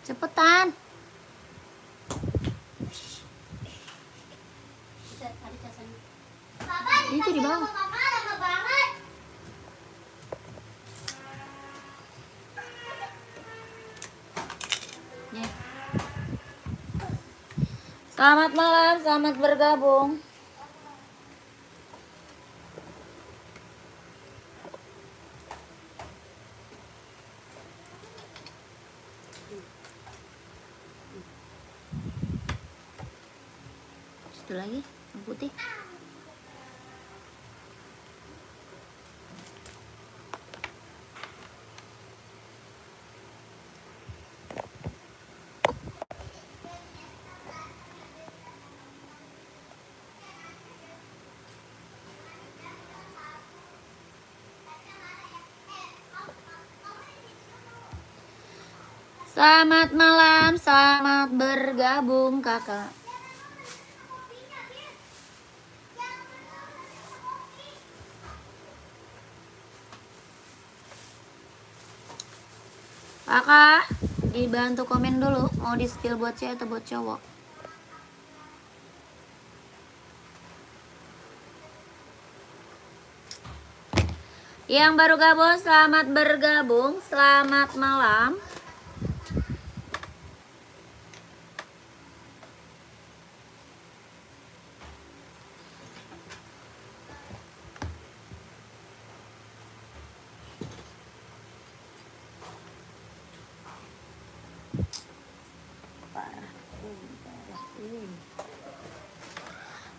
Cepetan. Itu di bawah. Ya. Selamat malam, selamat bergabung. Satu lagi, yang putih. Selamat malam, selamat bergabung kakak. Kakak, dibantu komen dulu, mau di spill buat cewek atau buat cowok? Yang baru gabung, selamat bergabung, selamat malam.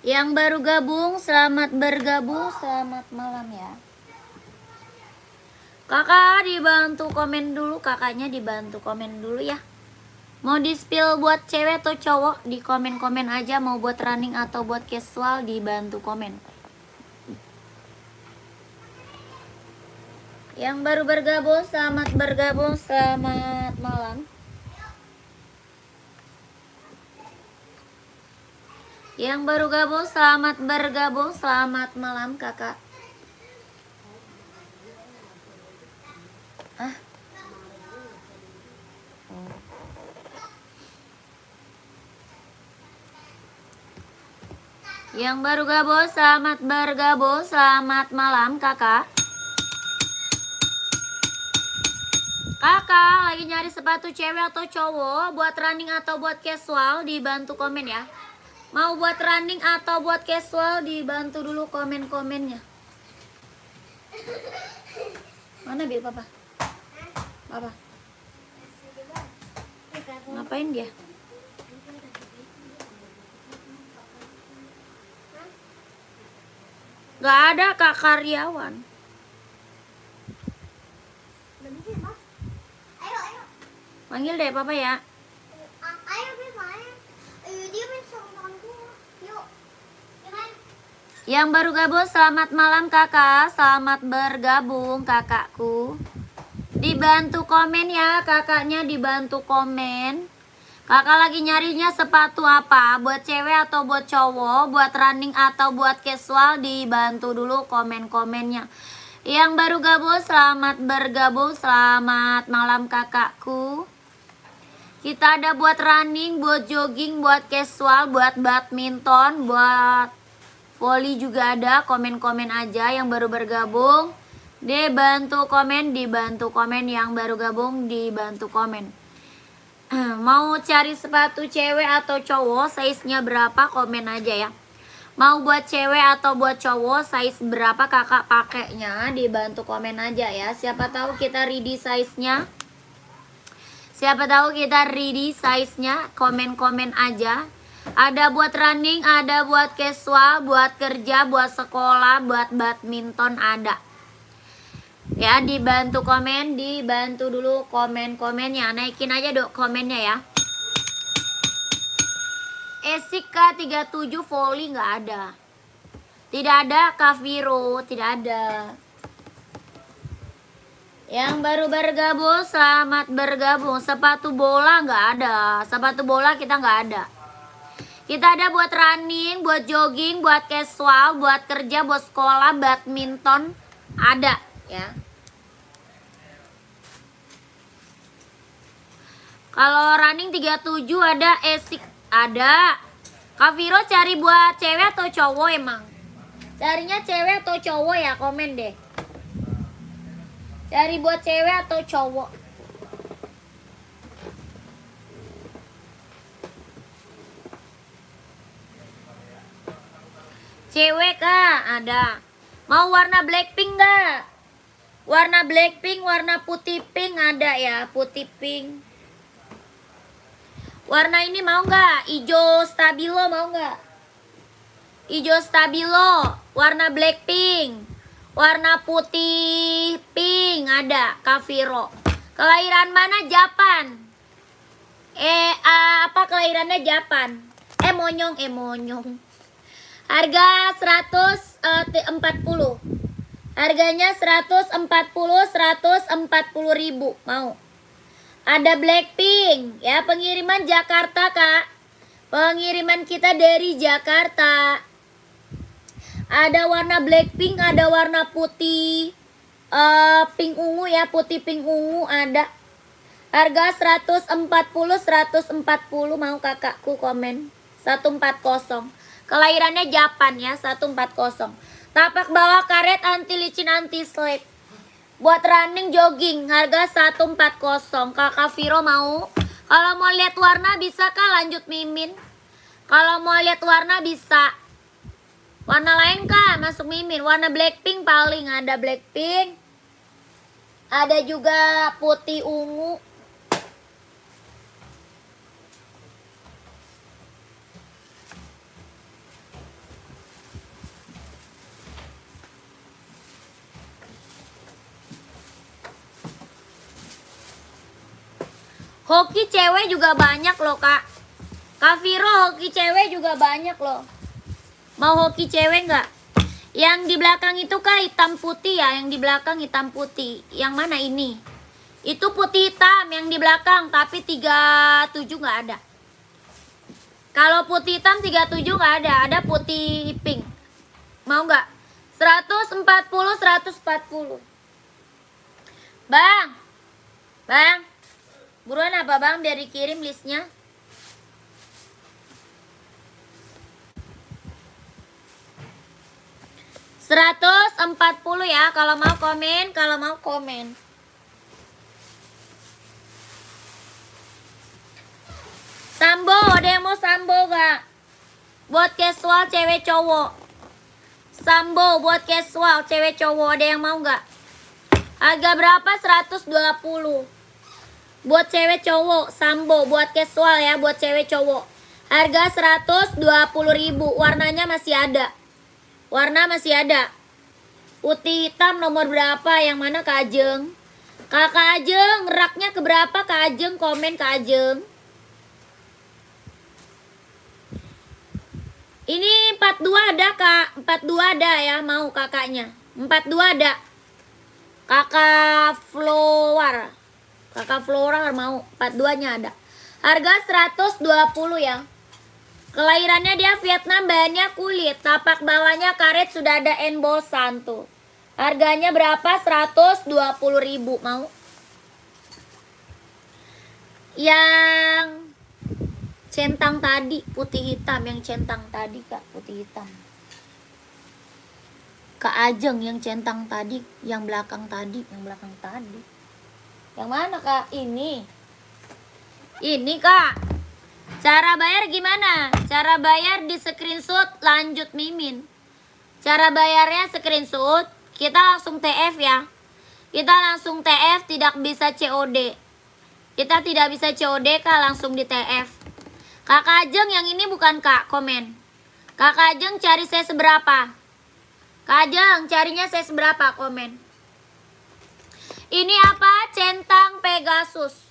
Yang baru gabung, selamat bergabung, selamat malam ya. Kakak dibantu komen dulu, kakaknya dibantu komen dulu ya. Mau di spill buat cewek atau cowok, di komen-komen aja. Mau buat running atau buat casual, dibantu komen. Yang baru bergabung, selamat bergabung, selamat malam. Yang baru gabung, selamat bergabung, selamat malam kakak. Yang baru gabung, selamat bergabung, selamat malam kakak. Kakak lagi nyari sepatu cewek atau cowok, buat running atau buat casual, dibantu komen ya. Mau buat running atau buat casual, dibantu dulu komen-komennya. Mana Bil papa? Papa. Ngapain dia? Gak ada kak karyawan. Panggil deh papa ya. Yang baru gabung, selamat malam kakak. Selamat bergabung kakakku. Dibantu komen ya, kakaknya dibantu komen. Kakak lagi nyarinya sepatu apa? Buat cewek atau buat cowok? Buat running atau buat casual? Dibantu dulu komen-komennya. Yang baru gabung, selamat bergabung. Selamat malam kakakku. Kita ada buat running, buat jogging, buat casual, buat badminton, buat volley juga ada. Komen-komen aja yang baru bergabung. Dibantu komen, dibantu komen. Yang baru gabung, dibantu komen. Mau cari sepatu cewek atau cowok, size-nya berapa, komen aja ya. Mau buat cewek atau buat cowok, size berapa kakak pakainya, dibantu komen aja ya. Siapa tahu kita ready size-nya. Siapa tahu kita ready size-nya, komen-komen aja. Ada buat running, ada buat casual, buat kerja, buat sekolah, buat badminton ada. Ya, dibantu komen, dibantu dulu komen-komennya. Naikin aja dok komennya ya. Esika 37 volley nggak ada. Tidak ada Kaviro, tidak ada. Yang baru bergabung, selamat bergabung. Sepatu bola nggak ada. Sepatu bola kita nggak ada. Kita ada buat running, buat jogging, buat casual, buat kerja, buat sekolah, badminton ada ya. Kalau running 37 ada esik ada. Kak Viro cari buat cewek atau cowok emang? Carinya cewek atau cowok ya? Komen deh. Cari buat cewek atau cowok? Cewek kah? Ada. Mau warna Blackpink gak? Warna Blackpink, warna putih pink ada ya, putih pink. Warna ini mau nggak? Ijo stabilo mau nggak? Ijo stabilo, warna Blackpink, warna putih pink ada, Kak Viro. Kelahiran mana? Japan. Apa kelahirannya Japan? Monyong. Harga 140. Harganya 140 ribu. Mau? Ada Blackpink ya, pengiriman Jakarta Kak. Pengiriman kita dari Jakarta. Ada warna Blackpink, ada warna putih pink ungu ya, putih pink ungu ada. Harga 140 mau kakakku komen. 140. Kelahirannya Japan ya, 140. Tapak bawah karet anti licin anti slip. Buat running jogging harga 140. Kakak Viro mau? Kalau mau lihat warna bisa kah lanjut mimin? Kalau mau lihat warna bisa. Warna lain kah masuk mimin? Warna Blackpink paling ada Blackpink. Ada juga putih ungu. Hoki cewek juga banyak loh Kak. Kak Viro hoki cewek juga banyak loh. Mau hoki cewek nggak? Yang di belakang itu Kak hitam putih ya. Yang di belakang hitam putih. Yang mana ini? Itu putih hitam yang di belakang. Tapi 37 nggak ada. Kalau putih hitam 37 nggak ada. Ada putih pink. Mau nggak? 140. Bang. Buruan apa bang biar dikirim listnya. $140 ya kalau mau komen. Sambo, ada yang mau sambo gak? Buat casual cewek cowok. Sambo buat casual cewek cowok, ada yang mau gak? Harga berapa? 120. Buat cewek cowok, sambo buat casual ya, buat cewek cowok. Harga 120 ribu. Warnanya masih ada. Warna masih ada. Putih hitam nomor berapa? Yang mana Kak Ajeng? Kakak Ajeng, raknya keberapa Kak Ajeng? Komen Kak Ajeng. Ini 42 ada Kak. 42 ada ya, mau kakaknya. 42 ada. Kakak Flora mau. 42-nya ada. Harga 120 ya. Kelahirannya dia Vietnam, bahannya kulit. Tapak bawahnya karet, sudah ada embosan tuh. Harganya berapa? 120 ribu. Mau? Yang centang tadi, putih hitam. Yang centang tadi Kak, putih hitam. Kak Ajeng yang centang tadi, yang belakang tadi. Yang mana Kak? Ini Kak. Cara bayar gimana? Cara bayar di screenshot lanjut mimin. Cara bayarnya screenshot, kita langsung TF ya. Kita langsung TF, tidak bisa COD. Kita tidak bisa COD Kak, langsung di TF. Kakak Ajeng yang ini bukan Kak, komen. Kakak Ajeng cari saya seberapa? Kak Ajeng carinya saya seberapa? Komen. Ini apa? Centang Pegasus.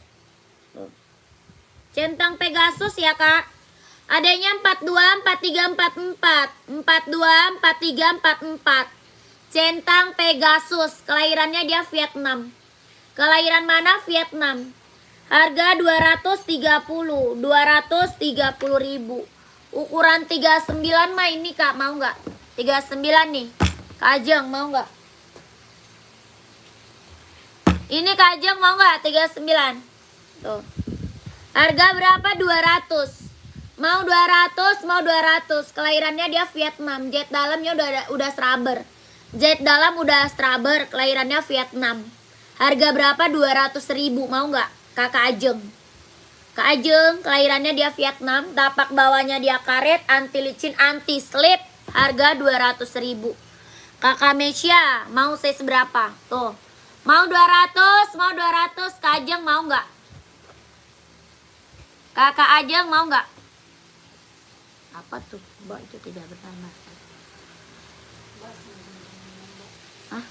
Centang Pegasus ya Kak. Adanya 42, 43, 44. 42, 43, 44. Centang Pegasus. Kelahirannya dia Vietnam. Kelahiran mana? Vietnam. Harga 230 ribu. Ukuran 39 mah ini Kak, mau nggak? 39 nih. Kak Ajeng mau nggak? Ini Kak Ajeng mau nggak? 39. Tuh. Harga berapa? 200. Mau 200, mau 200. Kelahirannya dia Vietnam. Jet dalamnya udah straber. Jet dalam udah straber, kelahirannya Vietnam. Harga berapa? 200.000. Mau nggak? Kakak Ajeng. Kak Ajeng, kelahirannya dia Vietnam. Tapak bawahnya dia karet, anti licin, anti slip. Harga 200.000. Kakak Mesia, mau size berapa? Tuh. Mau 200, mau 200. Kak Ajeng mau nggak? Kakak Ajeng mau nggak? Apa tuh? Mbak itu tidak bertambah. Hah?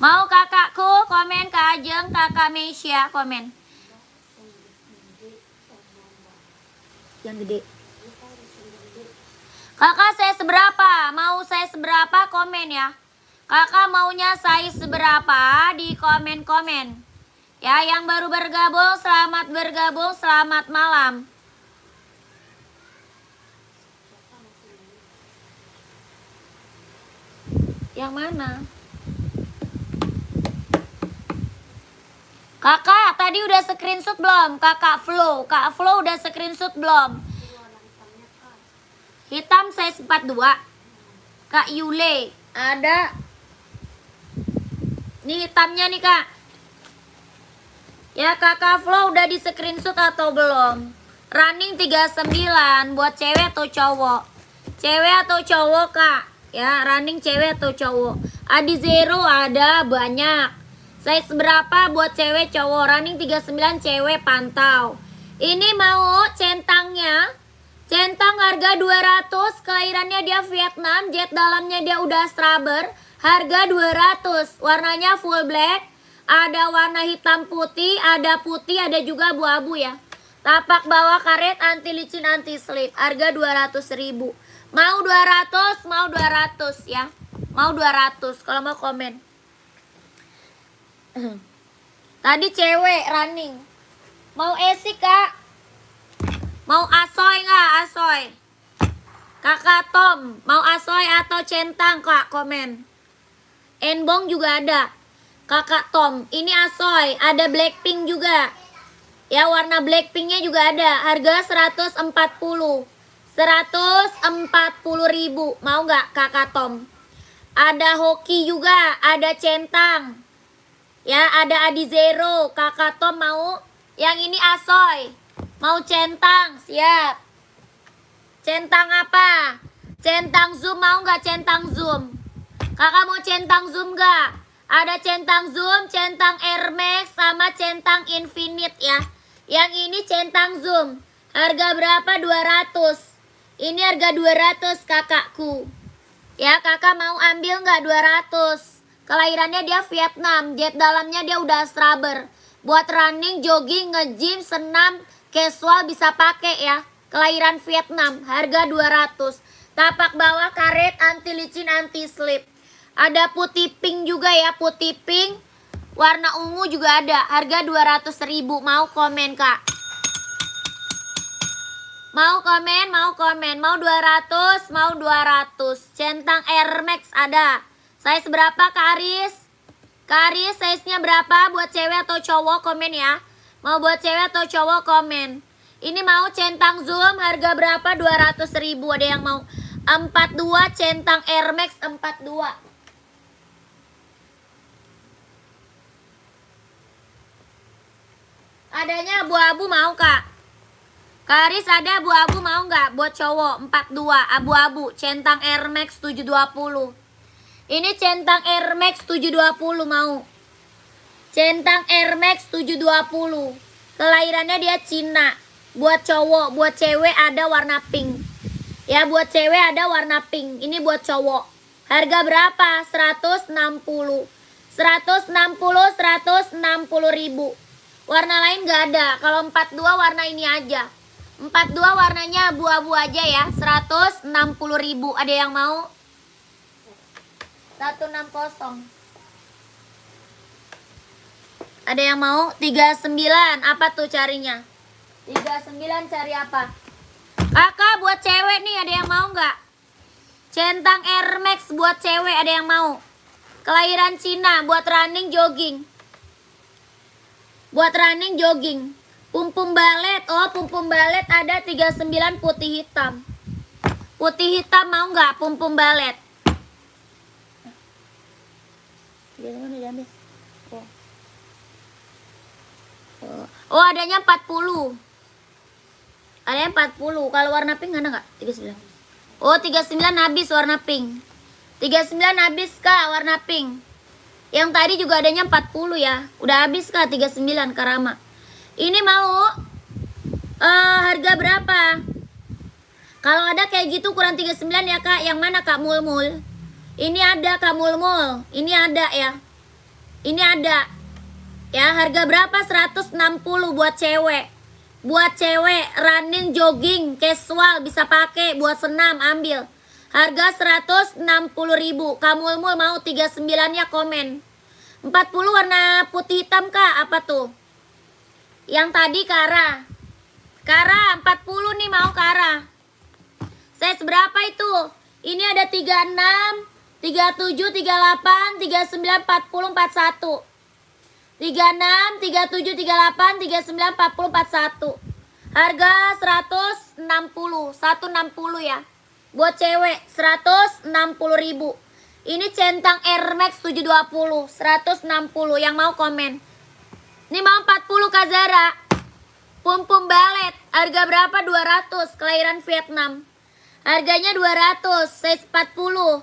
Mau kakakku komen, Kak Ajeng, kakak Mesia komen. Yang gede. Kakak size seberapa? Mau size seberapa? Komen ya. Kakak maunya size seberapa? Di komen-komen. Ya, yang baru bergabung, selamat malam. Yang mana? Kakak tadi udah screenshot belum? Kak Flo udah screenshot belum? Hitam size 42. Kak Yule, ada. Nih hitamnya nih, Kak. Ya, Kakak Flo udah di screenshot atau belum? Running 39 buat cewek atau cowok? Cewek atau cowok, Kak? Ya, running cewek atau cowok? Adi Zero ada banyak. Size berapa buat cewek cowok? Running 39 cewek pantau. Ini mau centangnya. Centang harga 200, kelahirannya dia Vietnam, jet dalamnya dia udah straber. Harga 200, warnanya full black. Ada warna hitam putih, ada putih, ada juga abu-abu ya. Tapak bawah karet, anti licin, anti slip. Harga 200.000. Mau 200, mau 200 ya. Mau 200 kalau mau komen. Tadi cewek running. Mau esi, Kak? Mau asoy nggak? Asoy. Kakak Tom, mau asoy atau centang, Kak? Komen. Enbong juga ada. Kakak Tom, ini asoy, ada Blackpink juga. Ya, warna Blackpinknya juga ada. Harga 140. 140.000. Mau nggak, Kakak Tom? Ada hoki juga, ada centang. Ya, ada Adi Zero. Kakak Tom mau? Yang ini asoy. Mau centang, siap. Centang apa? Centang zoom, mau nggak centang zoom? Kakak mau centang zoom nggak? Ada centang zoom, centang Air Max, sama centang Infinite ya. Yang ini centang zoom. Harga berapa? 200. Ini harga 200, kakakku. Ya, kakak mau ambil nggak 200? Kelahirannya dia Vietnam, jet dalamnya dia udah straber. Buat running, jogging, nge-gym, senam, casual bisa pakai ya. Kelahiran Vietnam, harga 200. Tapak bawah karet, anti licin, anti slip. Ada putih pink juga ya, putih pink. Warna ungu juga ada, harga 200.000. Mau komen, Kak? Mau komen, mau komen. Mau 200, mau 200. Centang Air Max ada. Size berapa, Kak Aris? Kak Aris, size-nya berapa? Buat cewek atau cowok, komen ya. Mau buat cewek atau cowok, komen. Ini mau centang zoom, harga berapa? 200.000. Ada yang mau 42, centang Air Max 42. Adanya abu-abu mau, Kak? Karis ada abu-abu mau nggak? Buat cowok 42 abu-abu, centang Air Max 720. Ini centang Air Max 720 mau. Centang Air Max 720. Kelahirannya dia Cina. Buat cowok, buat cewek ada warna pink. Ya, buat cewek ada warna pink. Ini buat cowok. Harga berapa? 160. 160.000. Warna lain nggak ada. Kalau 42 warna ini aja. 42 warnanya abu-abu aja ya. 160.000. Ada yang mau? 160. Ada yang mau? 39. Apa tuh carinya? 39 cari apa? Kakak buat cewek nih, ada yang mau nggak? Centang Air Max buat cewek, ada yang mau? Kelahiran Cina buat running jogging. Buat running jogging. Pum-pum balet. Oh, pum-pum balet ada 39 putih hitam. Putih hitam mau nggak pum-pum balet? Oh, adanya 40. Adanya 40. Kalau warna pink ada nggak? 39. Oh, 39 habis warna pink. 39 habis Kak warna pink. Yang tadi juga adanya 40 ya. Udah habis Kak 39 Karama. Ini mau harga berapa? Kalau ada kayak gitu kurang 39 ya Kak. Yang mana Kak Mulmul? Ini ada Kak Mulmul. Ini ada ya. Ini ada. Ya, harga berapa? 160 buat cewek. Buat cewek running jogging casual bisa pakai buat senam ambil. Harga 160.000. Kak Mulmul mau 39-nya komen. 40 warna putih hitam Kak. Apa tuh? Yang tadi Kara. Kara 40 nih mau Kara. Size berapa itu? Ini ada 36, 37, 38, 39, 40, 41. 36, 37, 38, 39, 40, 41. Harga 160, 160 ya. Buat cewek 160.000. Ini centang Air Max 720, 160 yang mau komen. Ini mau 40 Kak Zara. Pum-pum balet, harga berapa? 200, kelahiran Vietnam. Harganya 200, size 40.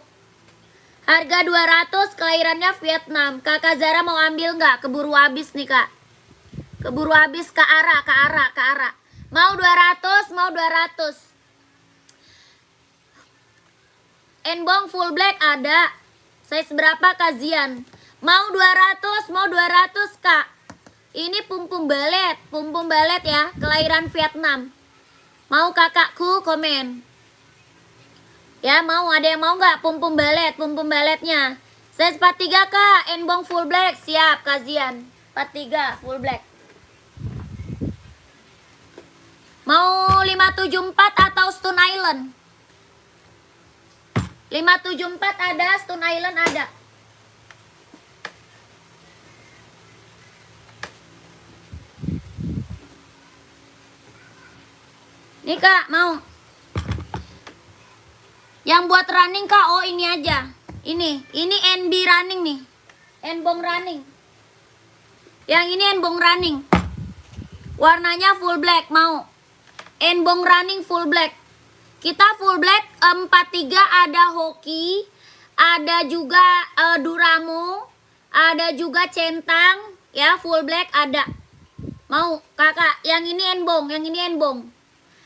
Harga 200, kelahirannya Vietnam. Kakak Zara mau ambil nggak? Keburu habis nih Kak. Keburu habis Kak Ara, Kak Ara, Kak Ara. Mau 200, mau 200. Enbong full black ada. Size berapa Kak Zian? Mau 200, mau 200 Kak. Ini pum-pum balet ya, kelahiran Vietnam. Mau kakakku komen. Ya mau, ada yang mau nggak pum-pum baletnya. Size 43 Kak, enbong full black, siap Kak Zian. 43 full black. Mau 574 atau Stone Island? 574 ada, Stone Island ada. Nih Kak, mau. Yang buat running Kak, oh ini aja. Ini NB running nih. Enbong running. Yang ini enbong running. Warnanya full black, mau. Enbong running full black. Kita full black 43 ada hoki, ada juga Duramo, ada juga centang, ya full black ada. Mau kakak, yang ini enbong, yang ini enbong.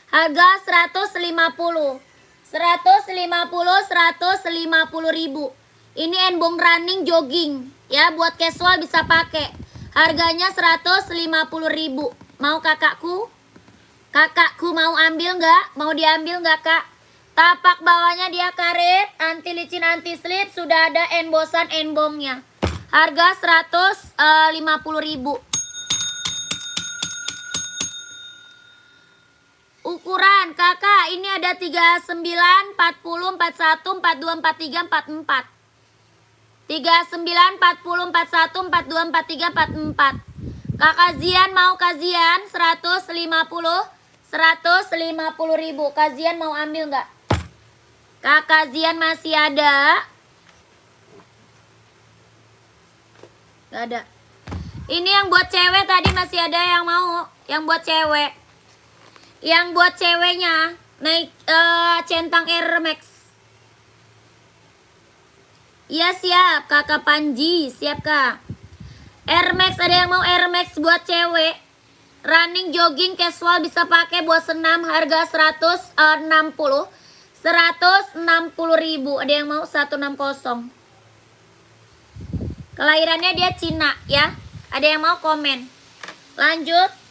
Harga 150. 150.000. Ini enbong running jogging, ya buat casual bisa pakai. Harganya 150.000. Mau kakakku? Kakakku mau ambil nggak? Mau diambil nggak Kak? Tapak bawahnya dia karet, anti licin anti slip, sudah ada embosan enbongnya. Harga 150.000. Ukuran kakak ini ada 39, 40, 41, 42, 43, 44. 39, 40, 41, 42, 43, 44. Kakak Zian mau Kazian 150.000. Kazian mau ambil nggak? Kakak Zian masih ada? Nggak ada. Ini yang buat cewek tadi masih ada yang mau? Yang buat cewek. Yang buat ceweknya naik centang Air Max. Iya siap kakak Panji, siap kak. Air Max, ada yang mau Air Max buat cewek. Running jogging casual bisa pakai buat senam, harga 160. 160.000. Ada yang mau 160. Kelahirannya dia Cina ya. Ada yang mau komen. Lanjut.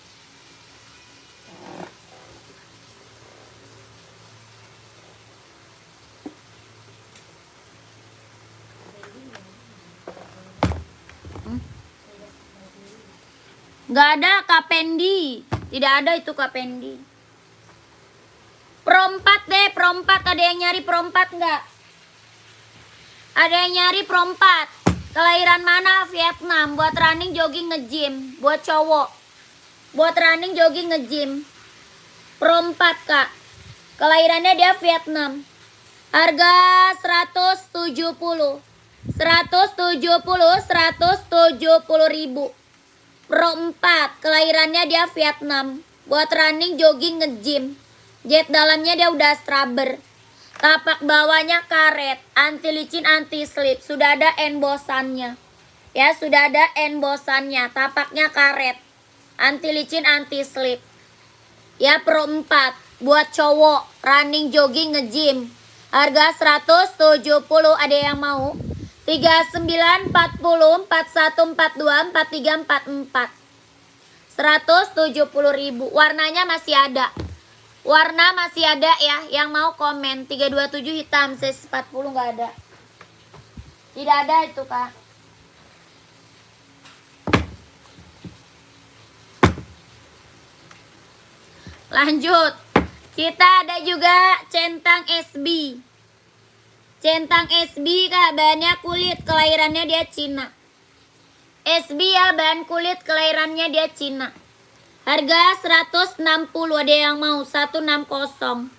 Nggak ada Kapendi. Tidak ada itu Kapendi. Perompat deh, perompat. Ada yang nyari perompat nggak? Ada yang nyari perompat. Kelahiran mana? Vietnam. Buat running, jogging, nge-gym. Buat cowok. Buat running, jogging, nge-gym. Pro 4 kak. Kelahirannya dia Vietnam. Harga 170. 170 ribu. Pro 4. Kelahirannya dia Vietnam. Buat running, jogging, nge-gym. Jet dalamnya dia udah scrubber. Tapak bawahnya karet, anti licin, anti slip. Sudah ada embosannya. Ya, sudah ada embosannya. Tapaknya karet, anti licin, anti slip. Ya, Pro 4 buat cowok, running, jogging, nge-gym. Harga 170. Ada yang mau? 39, 40, 41, 42, 43, 44. 170 ribu. Warnanya masih ada. Warna masih ada ya, yang mau komen. 327 hitam, size 40 nggak ada. Tidak ada itu kak. Lanjut. Kita ada juga centang SB. Centang SB kak, bahannya kulit, kelahirannya dia Cina. SB ya, bahan kulit, kelahirannya dia Cina. Harga 160, ada yang mau? 160.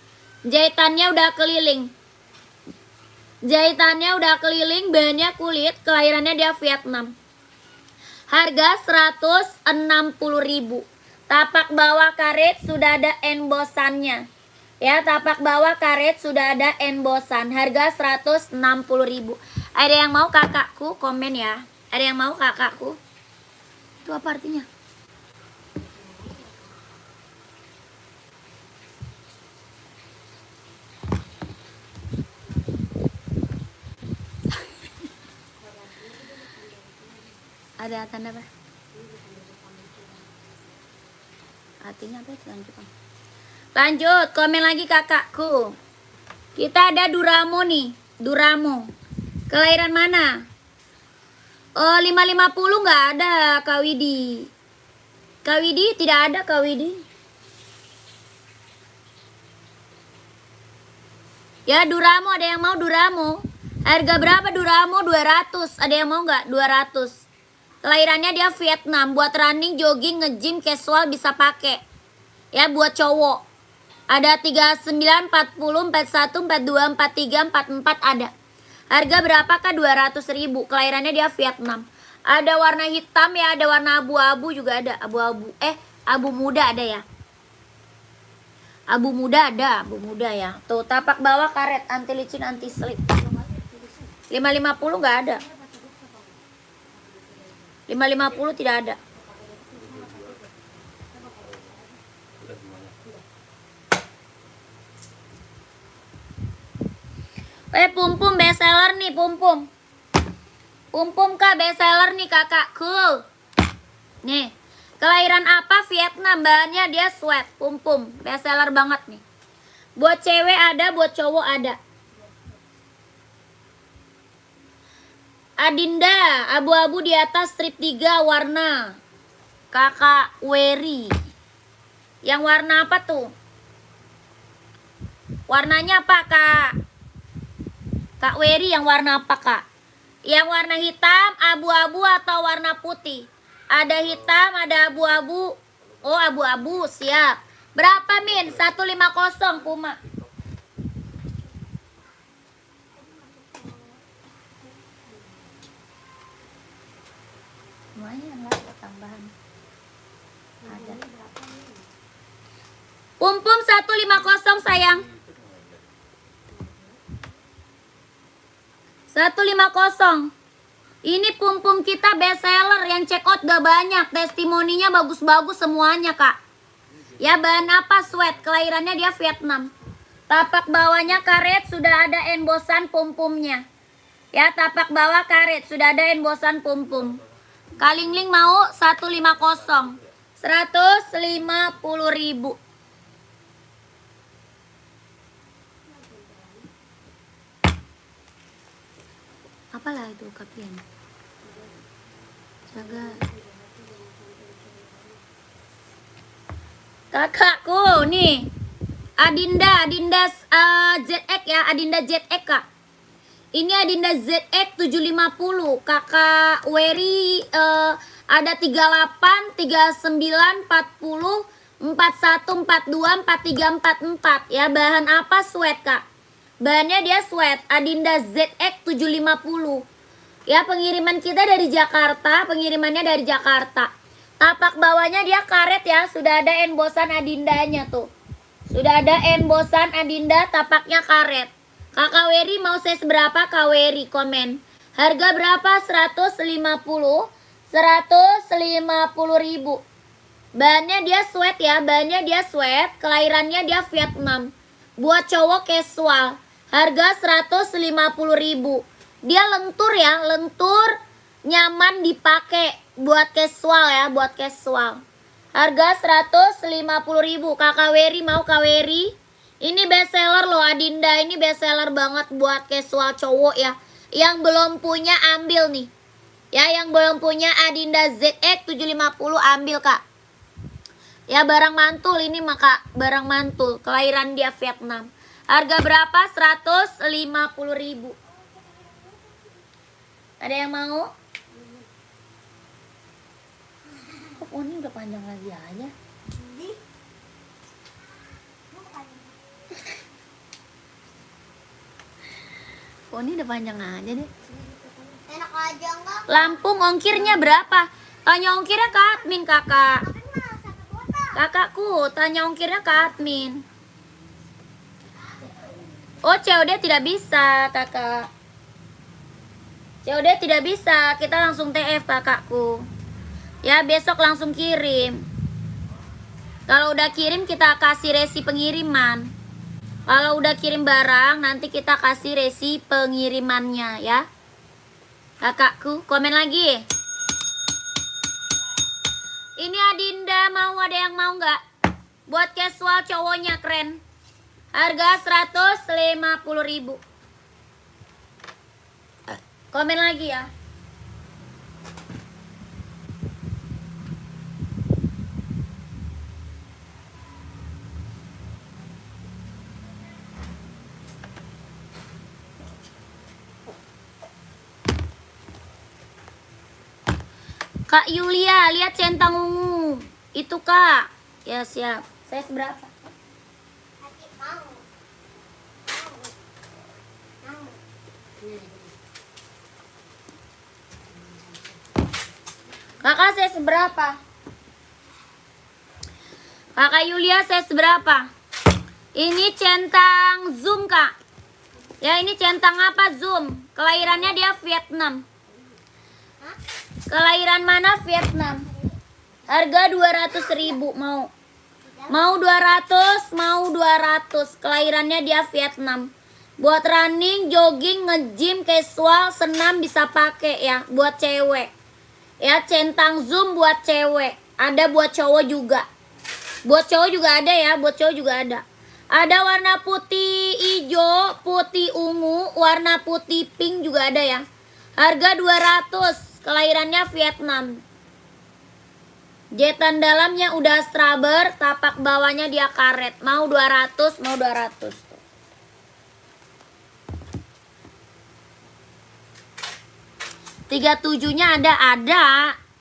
Jahitannya udah keliling. Jahitannya udah keliling, bahannya kulit, kelahirannya dia Vietnam. Harga 160 ribu. Tapak bawah karet sudah ada embosannya. Ya, tapak bawah karet sudah ada embosan. Harga 160 ribu. Ada yang mau kakakku? Komen ya. Ada yang mau kakakku? Itu apa artinya? Ada tanda apa? Artinya apa? Lanjut, komen lagi kakakku. Kita ada Duramo nih. Duramo. Kelahiran mana? Oh, 550 nggak ada Kak Widi. Kak Widi tidak ada Kak Widi. Ya, Duramo, ada yang mau Duramo? Harga berapa Duramo? 200. Ada yang mau nggak? 200. Kelahirannya dia Vietnam. Buat running, jogging, nge-gym, casual bisa pakai. Ya, buat cowok. Ada 39, 40, 41, 42, 43, 44 ada. Harga berapakah? 200 ribu. Kelahirannya dia Vietnam. Ada warna hitam ya, ada warna abu-abu juga ada. Abu-abu. Abu muda ada ya. Abu muda ada, abu muda ya. Tuh, tapak bawah karet, anti licin, anti slip. 550 nggak ada. 550 tidak ada. Pumpum bestseller nih, Pumpum. Pumpum kak, bestseller nih kakakku. Nih, kelahiran apa? Vietnam, bahannya dia sweat. Pumpum, bestseller banget nih. Buat cewek ada, buat cowok ada. Adinda, abu-abu di atas strip 3 warna. Kakak Wery. Yang warna apa tuh? Warnanya apa kak? Kak Wery yang warna apa kak? Yang warna hitam, abu-abu atau warna putih? Ada hitam, ada abu-abu. Oh, abu-abu, siap. Berapa Min? 150 Puma. Lumayan lah buat tambahan. Ada. Pumpum 150 sayang. 150. Ini pumpum kita bestseller, yang check out gak banyak. Testimoninya bagus-bagus semuanya kak. Ya, bahan apa? Sweat. Kelahirannya dia Vietnam. Tapak bawahnya karet, sudah ada embosan pumpumnya. Ya, tapak bawah karet, sudah ada embosan pumpum. Kalingling mau 150. 150 ribu. Apalah itu kapian? Jaga. Kakakku nih. Adinda ZX ya, Adinda ZX kak. Ini Adinda ZX 750. Kakak Wery ada 38, 39, 40, 41, 42, 43, 44 ya. Bahan apa? Sweat, Kak. Bahannya dia sweat. Adinda ZX 750. Ya, pengiriman kita dari Jakarta, pengirimannya dari Jakarta. Tapak bawahnya dia karet ya, sudah ada embosan Adindanya tuh. Sudah ada embosan Adinda, tapaknya karet. Kakak Wery mau size berapa? Kak Wery komen. Harga berapa? 150. 150.000. Bahannya dia sweat ya, bahannya dia sweat, kelahirannya dia Vietnam. Buat cowok casual. Harga 150.000. Dia lentur ya, lentur, nyaman dipakai buat casual ya, buat casual. Harga 150.000. Kakak Wery mau Kak Wery? Ini best seller loh Adinda, ini best seller banget buat casual cowok ya. Yang belum punya ambil nih. Ya, yang belum punya Adinda ZX 750 ambil, Kak. Ya, barang mantul ini maka barang mantul, kelahiran dia Vietnam. Harga berapa? 150.000. Ada yang mau? Kok ini udah panjang lagi aja? Oh, ini udah panjang aja deh. Enak aja enggak? Lampung ongkirnya berapa? Tanya ongkirnya ke admin, Kakak. Kakakku, tanya ongkirnya ke admin. Oh, COD tidak bisa, Kakak. COD tidak bisa, kita langsung TF, Kakakku. Ya, besok langsung kirim. Kalau udah kirim kita kasih resi pengiriman. Kalau udah kirim barang, nanti kita kasih resi pengirimannya ya. Kakakku, komen lagi. Ini Adinda mau, ada yang mau nggak? Buat casual cowoknya keren. Harga 150.000. Komen lagi ya. Kak Yulia, lihat centang ungu. Itu, Kak. Ya, siap. Saya seberapa? Hati mau. Kakak saya seberapa? Kakak Yulia saya seberapa? Ini centang zoom, Kak. Ya, ini centang apa zoom? Kelahirannya dia Vietnam. Kelahiran mana? Vietnam. Harga 200.000 mau. Mau 200, mau 200. Kelahirannya dia Vietnam. Buat running, jogging, nge-gym, casual, senam bisa pakai ya, buat cewek. Ya, centang zoom buat cewek. Ada buat cowok juga. Buat cowok juga ada ya, buat cowok juga ada. Ada warna putih hijau, putih ungu, warna putih pink juga ada ya. Harga 200. Kelahirannya Vietnam. Jetan dalamnya udah straber, tapak bawahnya dia karet. Mau 200, mau 200. 37-nya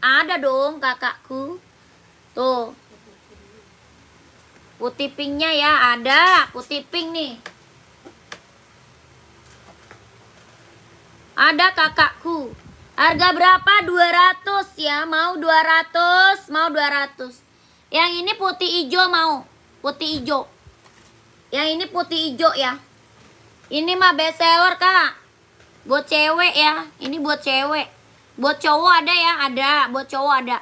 ada dong kakakku. Tuh. Putih pinknya ya, ada. Putih pink nih. Ada kakakku. Harga berapa? 200 ya. Mau 200, mau 200. Yang ini putih hijau mau. Putih hijau. Yang ini putih hijau ya. Ini mah best seller, Kak. Buat cewek ya. Ini buat cewek. Buat cowok ada ya? Ada. Buat cowok ada.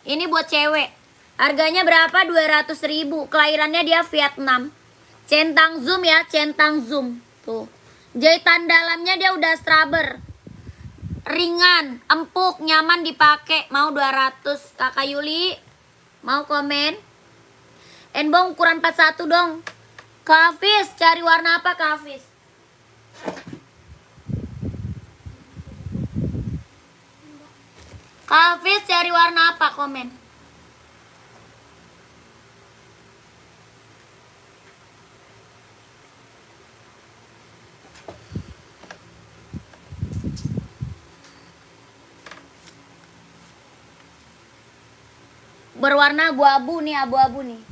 Ini buat cewek. Harganya berapa? 200.000. Kelahirannya dia Vietnam. Centang zoom ya, centang zoom. Tuh. Jahitan dalamnya dia udah straber. Ringan, empuk, nyaman dipakai. Mau 200. Kakak Yuli mau komen? Enbong ukuran 41 dong. Kak Hafiz, cari warna apa Kak Hafiz? Kak Hafiz cari warna apa? Komen. berwarna abu-abu nih, abu-abu nih.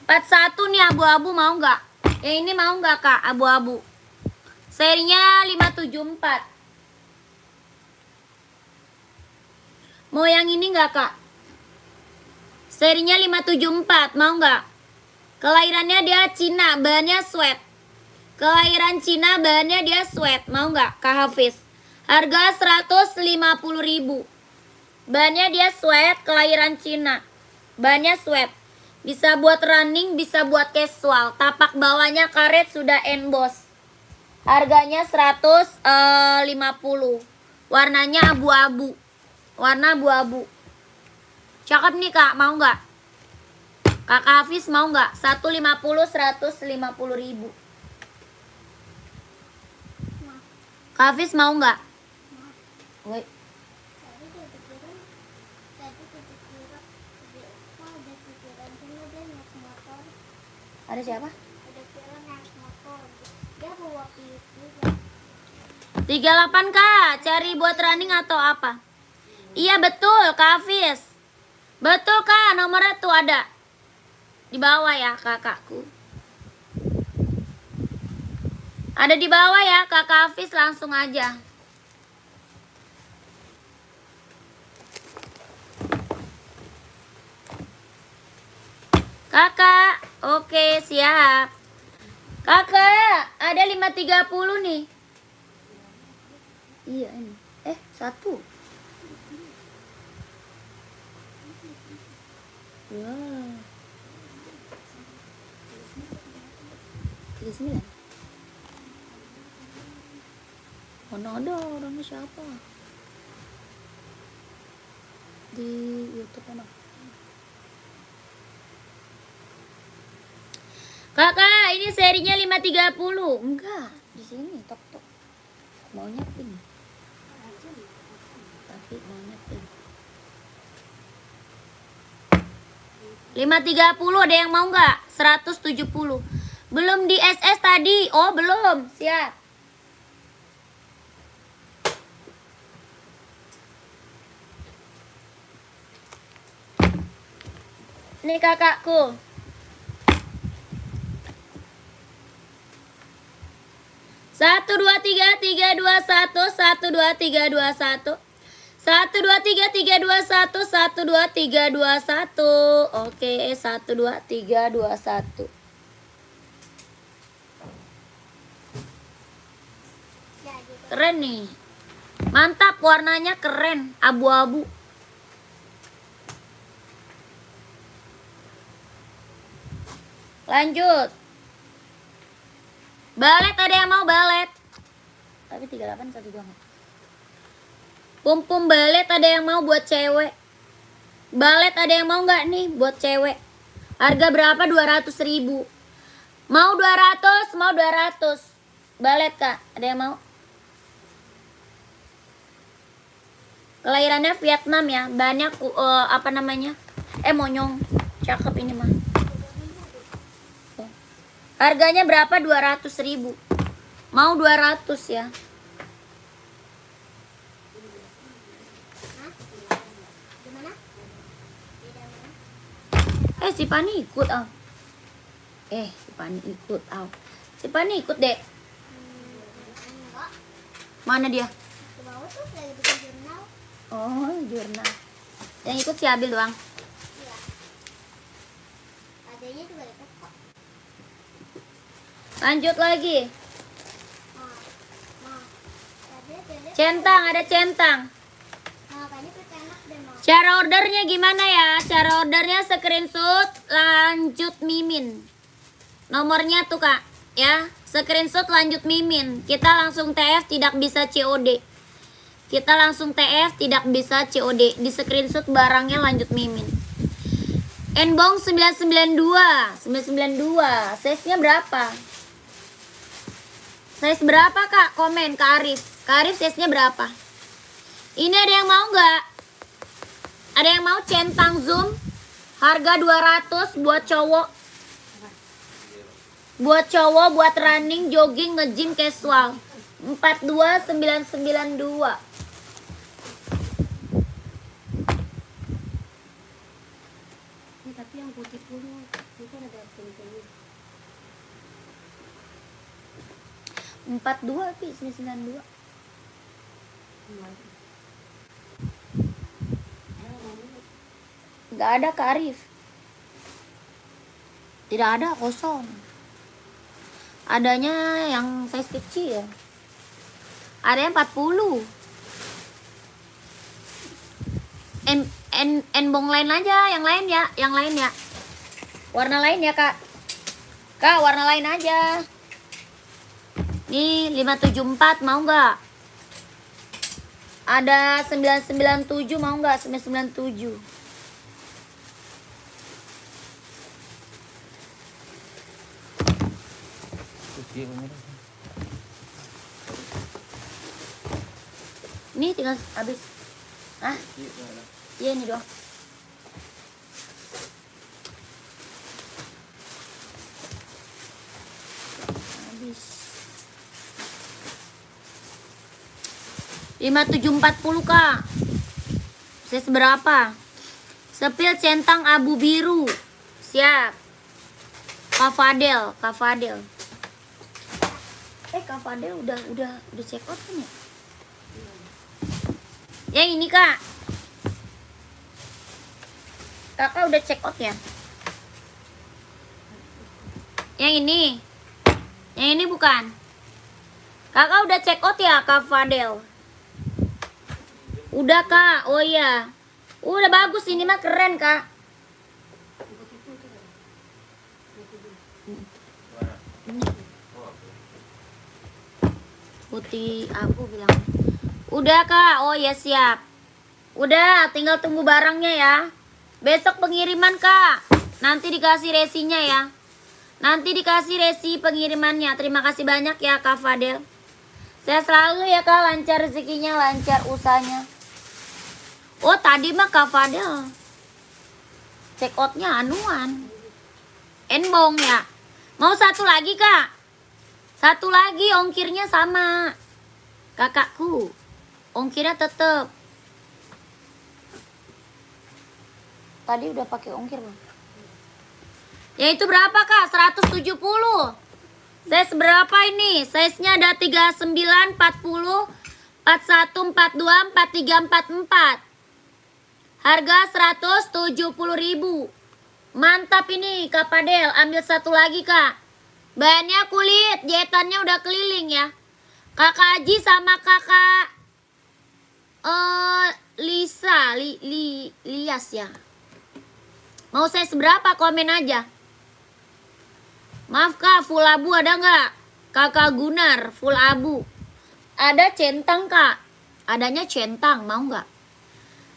41 nih abu-abu, mau nggak? Yang ini mau nggak kak, abu-abu? Serinya 574. Mau yang ini nggak kak? Serinya 574, mau nggak? Kelahirannya dia Cina, bahannya sweat. Kelahiran Cina, bahannya dia sweat, mau nggak Kak Hafiz? Harga 150.000. Bahannya dia sweat, kelahiran Cina. Bahannya sweat. Bisa buat running, bisa buat casual. Tapak bawahnya karet sudah emboss. Harganya 150. Warnanya abu-abu. Warna abu-abu. Cakep nih kak, mau nggak? Kakak Hafiz mau nggak? 150.000. Kak Hafiz mau nggak? Woi. Tadi dia pikiran, ada pikiran cuma dia naik motor. Ada siapa? Ada pikiran naik motor. Dia bawa pipi. 38 kak, cari buat running atau apa? Iya betul Kak Hafiz. Betul kak, nomornya tuh ada di bawah ya kakakku. Ada di bawah ya kakak Hafiz, langsung aja. Kakak, oke siap. Kakak, ada 530 nih. Iya ini. Satu. Wow. 39. Mana ada orangnya siapa? Di YouTube mana? Kakak, ini serinya 530. Enggak, di sini tok. Maunya pink. Tapi maunya pink. 530 ada yang mau nggak? 170. Belum di SS tadi. Oh, belum. Siap. Nih kakakku. Satu dua tiga tiga dua satu 12321 12331 12321. Oke, 12321. Keren nih. Mantap, warnanya keren, abu-abu. Lanjut. Balet, ada yang mau balet? Tapi 38 satu doang. Pum balet ada yang mau buat cewek? Balet ada yang mau nggak nih buat cewek? Harga berapa? 200.000. Mau 200, mau 200. Balet kak, ada yang mau? Kelahirannya Vietnam ya, banyak apa namanya? Monyong. Cakep ini mah. Harganya berapa? 200.000. Mau 200 ya. Si Pani ikut ah. Si Pani ikut ah. Si Pani ikut dek. Enggak. Mana dia? Ke bawah tuh lagi bikin jurnal. Oh, jurnal. Yang ikut si Abil doang. Iya. Adanya juga ikut kok. Lanjut lagi. Tadi ada Centang, ada centang. kayaknya enak deh mau. Cara ordernya gimana ya? Cara ordernya screenshot lanjut mimin. Nomornya tuh kak, ya. Screenshot lanjut mimin. Kita langsung TF, tidak bisa COD. Kita langsung TF, tidak bisa COD. Di screenshot barangnya lanjut mimin. Enbong 992. 992. Size-nya berapa? Size berapa kak? Komen Kak Arif. Kak Arif size-nya berapa? Ini ada yang mau nggak? Ada yang mau centang zoom? Harga 200 buat cowok. Buat cowok, buat running, jogging, nge-gym, casual. 42992. tapi yang putih pun itu ada kuning-kuning. 42 Pi, 92. Nggak ada Kak Arif. Tidak ada, kosong. Adanya yang size kecil. Ada yang 40. Enbong lain aja, yang lain ya, yang lain ya. Warna lain ya, Kak. Kak, warna lain aja. Nih 574 mau nggak? Ada 997 mau nggak? 997. Ini tinggal habis. Ah? Iya ini doang. Habis. 5740 Kak. Saya seberapa? Sepil centang abu biru. Siap. Kak Fadel, Kak Fadel. Kak Fadel udah check out kan ya? Yang ini Kak. Kakak udah check out ya? Yang ini. Yang ini bukan. Kakak udah check out ya Kak Fadel? Udah Kak. Oh iya. Udah bagus ini mah, keren Kak. Putih abu bilang. Udah Kak. Oh ya siap. Udah, tinggal tunggu barangnya ya. Besok pengiriman Kak. Nanti dikasih resinya ya. Nanti dikasih resi pengirimannya. Terima kasih banyak ya Kak Fadel. Saya selalu ya Kak, lancar rezekinya, lancar usahanya. Oh tadi mah Kak Fadel check outnya anuan enbong ya. Mau satu lagi Kak? Satu lagi ongkirnya sama kakakku. Ongkirnya tetep. Tadi udah pakai ongkir belum? Ya itu berapa Kak? 170. Size berapa ini? Size-nya ada 39, 40, 41, 42, 43, 44. Harga 170.000. Mantap ini Kak Padel. Ambil satu lagi Kak. Bahannya kulit, jahitannya udah keliling ya. Kakak Aji sama kakak Lisa, Lias ya. Mau saya seberapa? Komen aja. Maaf Kak, full abu ada nggak? Kakak Gunar, full abu. Ada centang Kak. Adanya centang, mau nggak?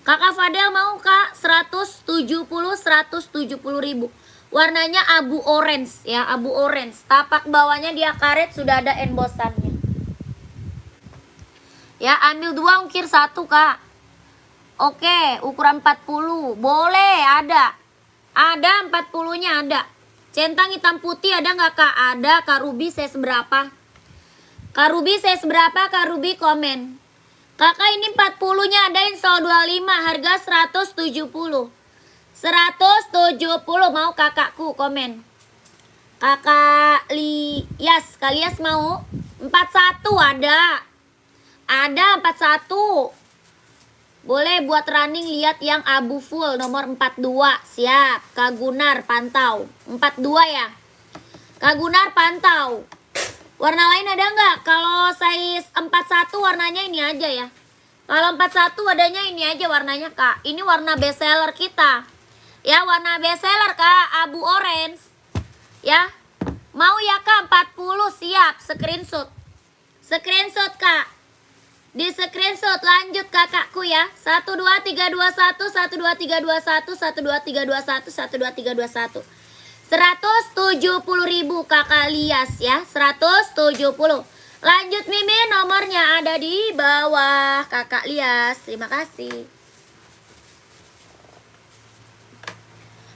Kakak Fadel mau Kak? 170.000. Warnanya abu orange ya, abu orange. Tapak bawahnya dia karet, sudah ada embosannya. Ya, ambil 2 ongkir 1 Kak. Oke, ukuran 40. Boleh, ada. Ada 40-nya ada. Centang hitam putih ada nggak Kak? Ada. Kak Ruby saya seberapa? Kak Ruby saya seberapa? Kak Ruby komen. Kakak ini 40-nya ada install 25. Harga 170. 170 mau kakakku komen. Kakak Lias. Kak Lias mau? 41 ada. Ada 41. Boleh buat running, lihat yang abu full nomor 42. Siap. Kak Gunar pantau. 42 ya. Kak Gunar pantau. Warna lain ada nggak? Kalau size 41 warnanya ini aja ya. Kalau 41 adanya ini aja warnanya Kak. Ini warna best seller kita. Ya, warna best seller Kak, abu orange. Ya. Mau ya Kak 40, siap. Screenshot. Screenshot Kak. Di screenshot, lanjut kakakku ya. 12321 12321 12321 12321. 170.000 Kakak Lias ya. 170. Lanjut Mimin, nomornya ada di bawah Kakak Lias. Terima kasih.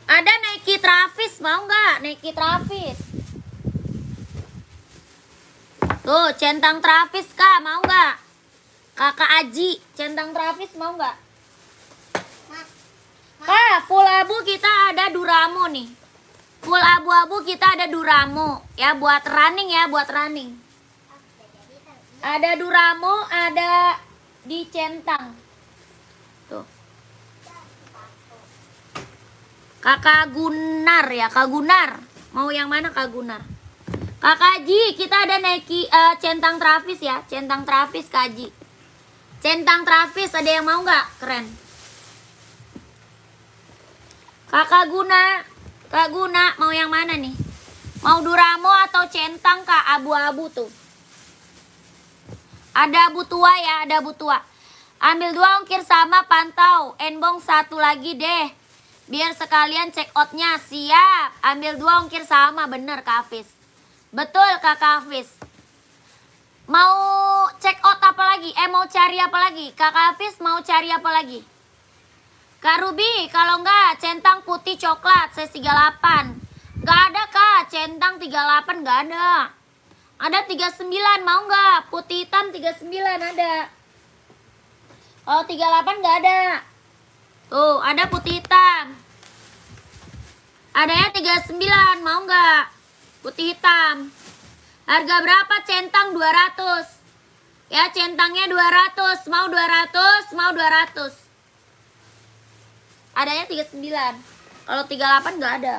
Ada Nike Travis, mau nggak? Nike Travis. Tuh, centang Travis Kak, mau nggak? Kakak Aji, centang Travis mau nggak? Kak, full abu kita ada Duramo nih. Full abu-abu kita ada Duramo. Ya, buat running ya, buat running. Ada Duramo, ada di centang. Tuh. Kakak Gunar ya, Kak Gunar. Mau yang mana Kak Gunar? Kakak Ji, kita ada Nike centang Travis ya, centang Travis Kak Ji. Centang Travis ada yang mau nggak? Keren. Kakak Guna mau yang mana nih? Mau Duramo atau centang Kak? Abu-abu tuh. Ada abu tua ya, ada abu tua. Ambil 2 ongkir sama, pantau. Enbong 1 lagi deh. Biar sekalian check outnya. Siap. Ambil 2 ongkir sama, bener Kak Hafiz. Betul Kak Hafiz. Mau check out apa lagi? Mau cari apa lagi? Kak Hafiz mau cari apa lagi? Kak Ruby, kalau enggak centang putih coklat size 38. Enggak ada Kak, centang 38 enggak ada. Ada 39, mau enggak? Putih hitam 39 ada. Oh 38 enggak ada. Tuh, ada putih hitam. Adanya 39, mau enggak? Putih hitam. Harga berapa centang? 200. Ya, centangnya 200. Mau 200, mau 200. Adanya 39. Kalau 38 enggak ada.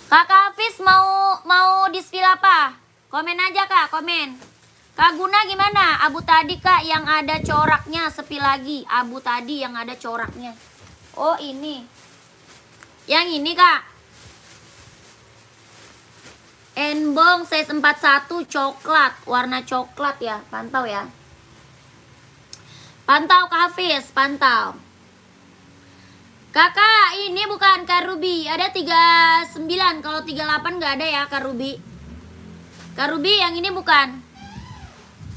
Kakak Hafiz mau di-spill apa? Komen aja Kak, komen. Kak Guna gimana? Abu tadi Kak yang ada coraknya, sepi lagi. Abu tadi yang ada coraknya. Oh ini. Yang ini Kak. Enbong size 41 coklat, warna coklat ya. Pantau ya. Pantau Kak Hafiz, pantau. Kakak, ini bukan Kak Ruby. Ada 39. Kalau 38 nggak ada ya Kak Ruby. Kak Ruby yang ini bukan.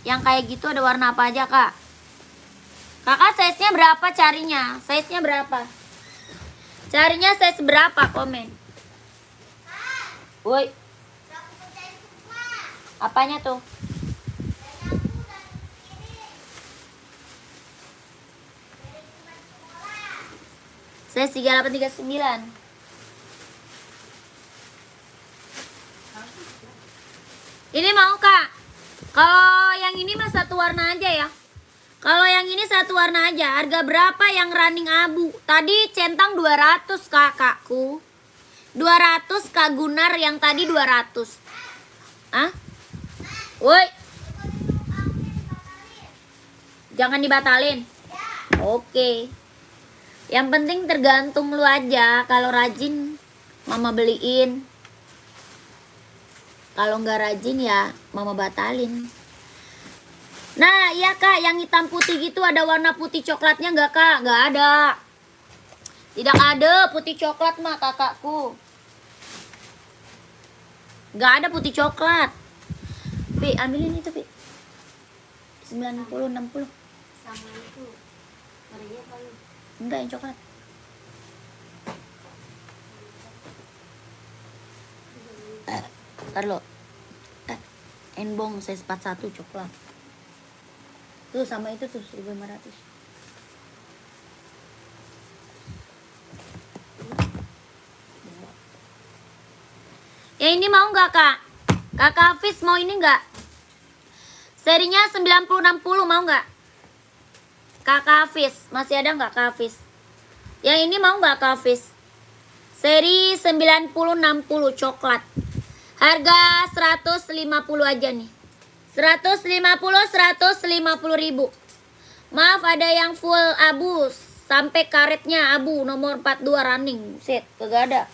Yang kayak gitu ada warna apa aja Kak? Kakak size-nya berapa carinya? Size-nya berapa? Carinya size berapa? Komen. Woi. Apanya tuh? Size 3839. Ini mau Kak? Kalau yang ini mah satu warna aja ya. Kalau yang ini satu warna aja. Harga berapa yang running abu? Tadi centang 200 kakakku. 200 Kak Gunar, yang tadi 200. Hah? Woi. Jangan dibatalin. Oke. Yang penting tergantung lu aja. Kalau rajin mama beliin. Kalau nggak rajin ya mama batalin. Nah iya Kak, yang hitam putih gitu ada warna putih coklatnya nggak Kak? Nggak ada. Tidak ada putih coklat mah kakakku. Nggak ada putih coklat. Pi, ambilin itu Pi. 90, 60. Sama itu. Warnanya paling. Enggak, yang coklat. Ntar lo. Enbong size 41 coklat. Tuh sama itu tuh 1500. Ya ini mau nggak Kak? Kakak Hafiz mau ini nggak? Serinya 9060 mau nggak? Kakak Hafiz masih ada nggak Kak Hafiz? Yang ini mau nggak Kak Hafiz? Seri 9060 coklat. Harga 150 aja nih. 150 ribu. Maaf ada yang full abu sampai karetnya abu nomor 42 running. Set, kagak ada.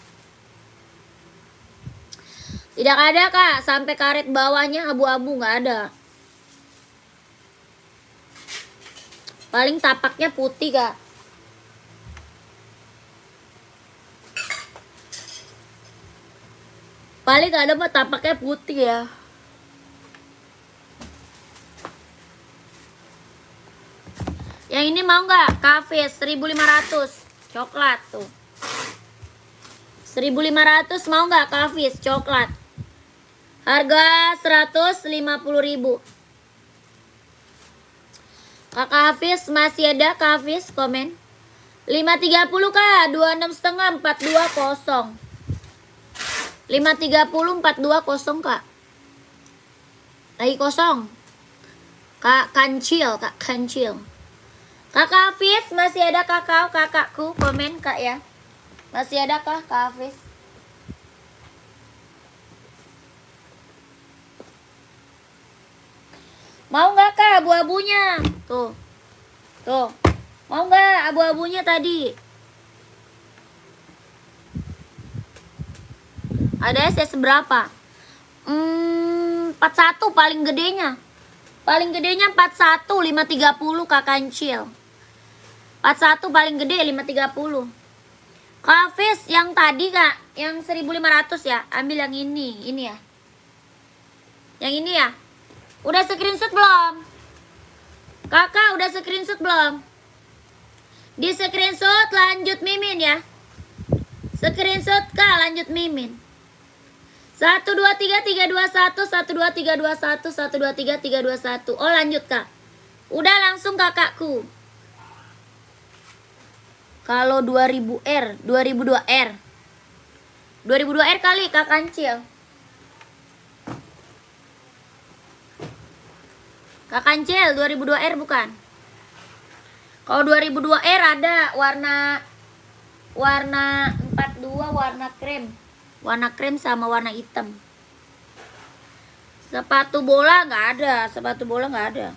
Tidak ada Kak, sampai karet bawahnya abu-abu nggak ada. Paling tapaknya putih Kak. Paling gak ada mah tapaknya putih ya. Yang ini mau nggak? Cafe 1500 coklat tuh. 1500 mau nggak Cafe coklat? Harga 150 ribu. Kakak Hafiz masih ada? Kak Hafiz komen. 5.30 Kak, 26,5 420. 5.30 420 Kak. Lagi kosong. Kak Kancil, Kak Kancil. Kakak Hafiz masih ada kakakku komen Kak ya. Masih ada kah Kak Hafiz? Mau nggak Kak abu-abunya? Tuh. Tuh. Mau nggak abu-abunya tadi? Ada SS berapa? 41 paling gedenya. Paling gedenya 41 530 Kak Kancil. 41 paling gede 530. Kak Hafiz yang tadi Kak, yang 1.500 ya. Ambil yang ini ya. Yang ini ya. Udah screenshot belum? Kakak udah screenshot belum? Di screenshot lanjut mimin ya. Screenshot Kak lanjut mimin. 1 2 3 3 2 1 1 2 3 2 1 1 2 3 3 2 1. Oh lanjut Kak. Udah langsung kakakku. Kalau 2000R, 2002R. 2002R kali Kak Kancil. Kak Kancil 2002R bukan? Kalau 2002R ada warna 42 warna krem. Warna krem sama warna hitam. Sepatu bola nggak ada, sepatu bola nggak ada.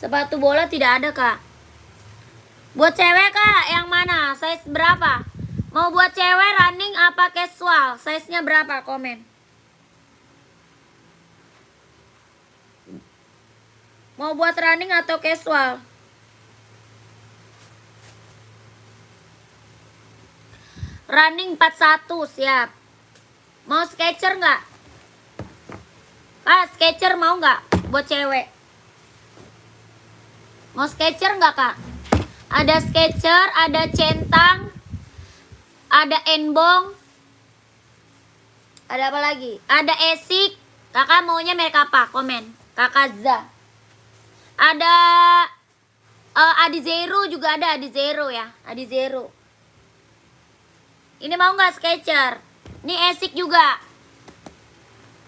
Sepatu bola tidak ada Kak. Buat cewek Kak, yang mana? Size berapa? Mau buat cewek running apa casual? Size-nya berapa? Komen. Mau buat running atau casual? Running 41, siap. Mau Skechers nggak? Kak, Skechers mau nggak? Buat cewek. Mau Skechers nggak Kak? Ada Skechers, ada centang, ada enbong, ada apa lagi? Ada esik. Kakak maunya merek apa? Komen. Kakak Za. Ada Adizero juga ada, Adizero ya, Adizero. Ini mau nggak Skechers? Ini esik juga.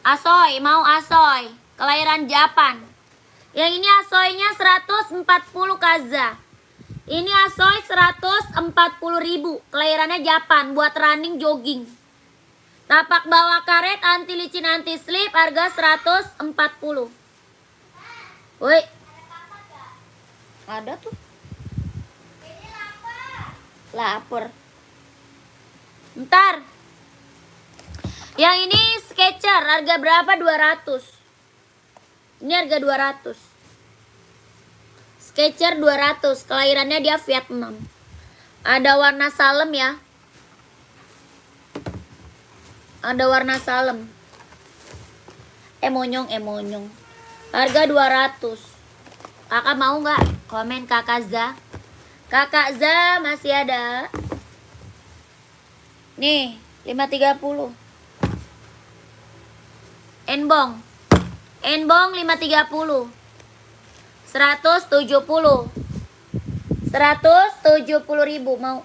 Asoy, mau Asoy. Kelahiran Japan. Yang ini Asoynya 140 Kaza. Ini Asoy 140.000. Kelahirannya Japan. Buat running jogging. Tapak bawah karet, anti licin, anti slip. Harga 140. Woi. Ada tuh. Lapar. Ntar. Yang ini Skechers. Harga berapa? 200. Ini harga 200. Skechers 200, kelahirannya dia Vietnam. Ada warna salem ya. Ada warna salem. Emonyong. Harga 200. Kakak mau nggak? Komen Kakak Za. Kakak Za masih ada. Nih, 530. Enbong 530. 170.000 mau.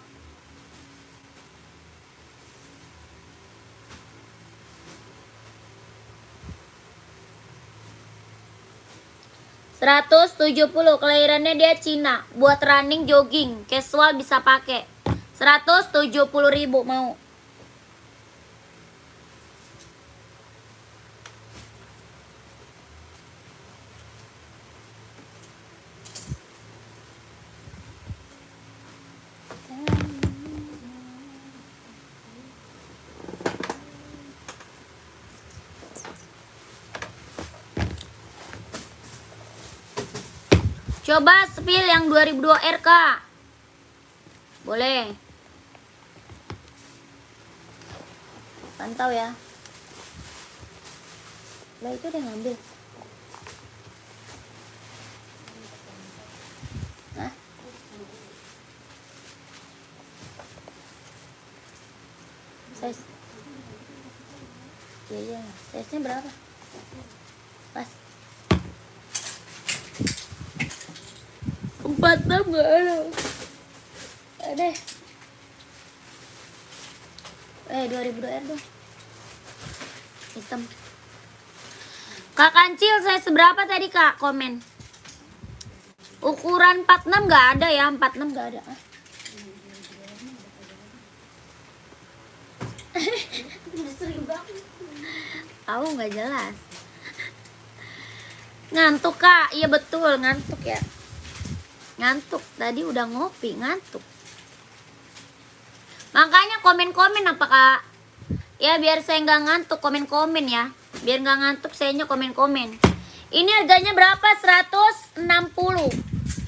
$170, kelahirannya dia Cina. Buat running jogging, casual bisa pakai. 170.000 mau. Coba spill yang 2002R Kak. Boleh. Pantau ya. Lah itu udah ngambil. Hah? Size. Iya. Size-nya berapa? Pas. 46 gak ada. Deh. 2002 R dong. Hitam. Kak Kancil saya seberapa tadi Kak? Komen. Ukuran 46 gak ada ya? 46 gak ada. Sering banget. Tahu nggak jelas. Ngantuk Kak? Iya betul ngantuk ya. Ngantuk. Tadi udah ngopi ngantuk. Makanya komen-komen apa Kak? Ya biar saya nggak ngantuk komen-komen ya. Biar nggak ngantuk sayanya komen-komen. Ini harganya berapa? 160.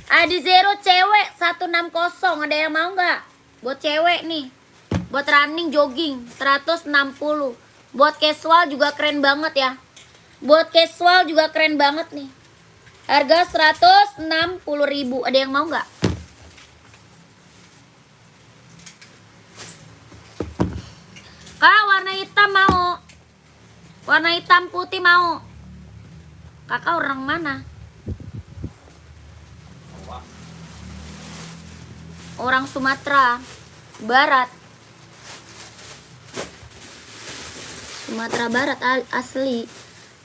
Ada zero cewek 160. Ada yang mau nggak? Buat cewek nih. Buat running jogging 160. Buat casual juga keren banget ya. Buat casual juga keren banget nih. Harga 160.000. Ada yang mau nggak? Kak warna hitam mau. Warna hitam putih mau. Kakak orang mana? Orang Sumatera Barat. Sumatera Barat asli.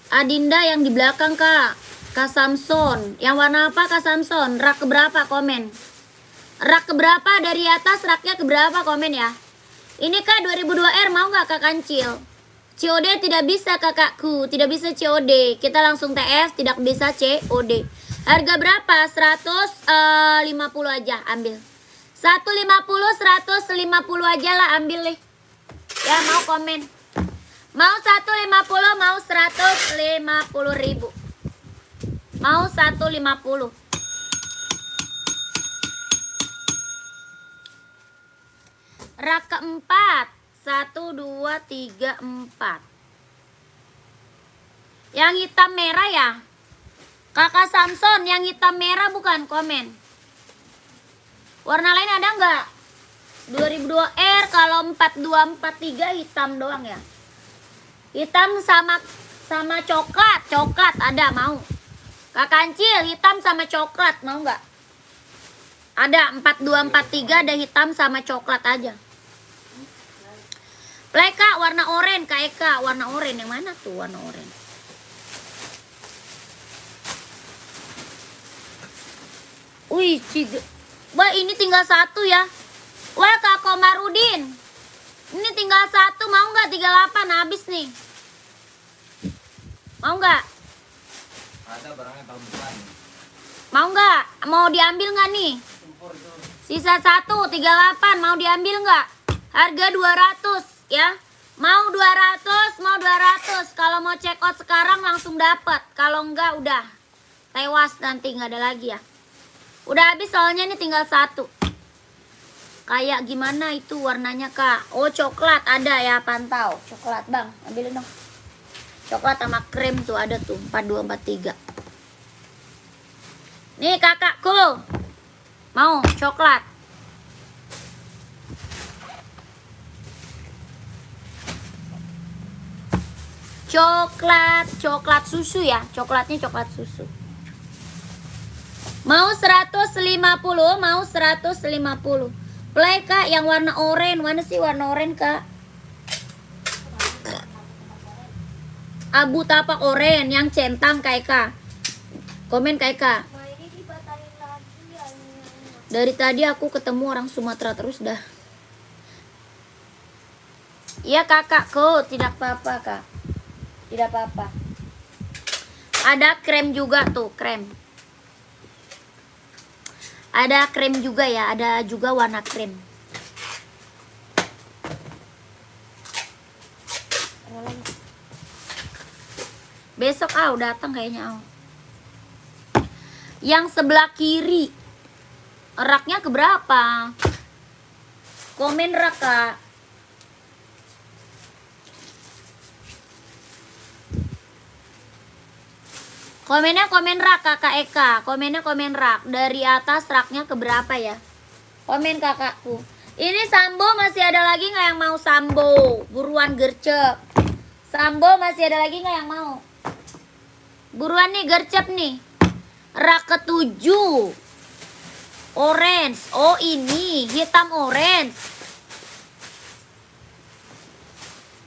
Adinda yang di belakang Kak. Kak Samson. Yang warna apa Kak Samson? Rak keberapa komen? Rak keberapa dari atas raknya keberapa komen ya? Ini Kak 2002R mau nggak Kak Kancil? COD tidak bisa kakakku. Tidak bisa COD. Kita langsung TF tidak bisa COD. Harga berapa? 150 aja ambil. 150 150 aja lah ambil nih. Ya mau komen. Mau 150 mau 150.000. Mau 150. Rak keempat 1, 2, 3, 4. Yang hitam merah ya? Kakak Samson yang hitam merah bukan komen. Warna lain ada nggak? 2002R kalau 4243 hitam doang ya. Hitam sama coklat. Coklat ada mau. Kak Kancil hitam sama coklat mau nggak? Ada 4243 ada hitam sama coklat aja. Pleka warna oranye Kak Eka warna oranye yang mana tuh warna oranye? Wih, Wah ini tinggal satu ya. Wah Kak Komarudin. Ini tinggal satu mau nggak 38 habis nih. Mau nggak? Ada barangnya tahun depan. Mau nggak? Mau diambil nggak nih? Sisa 1 38 mau diambil nggak? Harga 200 ya. Mau 200, mau 200. Kalau mau check out sekarang langsung dapat. Kalau enggak udah tewas nanti nggak ada lagi ya. Udah habis soalnya ini tinggal satu. Kayak gimana itu warnanya Kak? Oh coklat ada ya pantau. Coklat Bang, ambilin dong. Coklat sama krem tuh ada tuh 4243. Nih kakakku. Mau coklat. Coklat susu ya. Coklatnya coklat susu. Mau 150, mau 150. Play Kak yang warna oranye. Mana sih warna oranye Kak? Abu tapak oranye yang centang Kak Eka. Komen Kak Eka. Nah ini dibatalin lagi ya. Dari tadi aku ketemu orang Sumatera terus dah. Iya kakakku, tidak apa-apa Kak. Tidak apa-apa. Ada krem juga tuh, krem. Ada krem juga ya, ada juga warna krem. Besok datang kayaknya Yang sebelah kiri raknya keberapa? Komen rak Kak. Komennya komen rak Kakak Eka. Komennya komen rak. Dari atas raknya keberapa ya? Komen kakakku. Ini sambo masih ada lagi nggak yang mau sambo? Buruan gercep. Sambo masih ada lagi nggak yang mau? Buruan nih gercep nih. Rak ke-7. Orange. Oh ini hitam orange.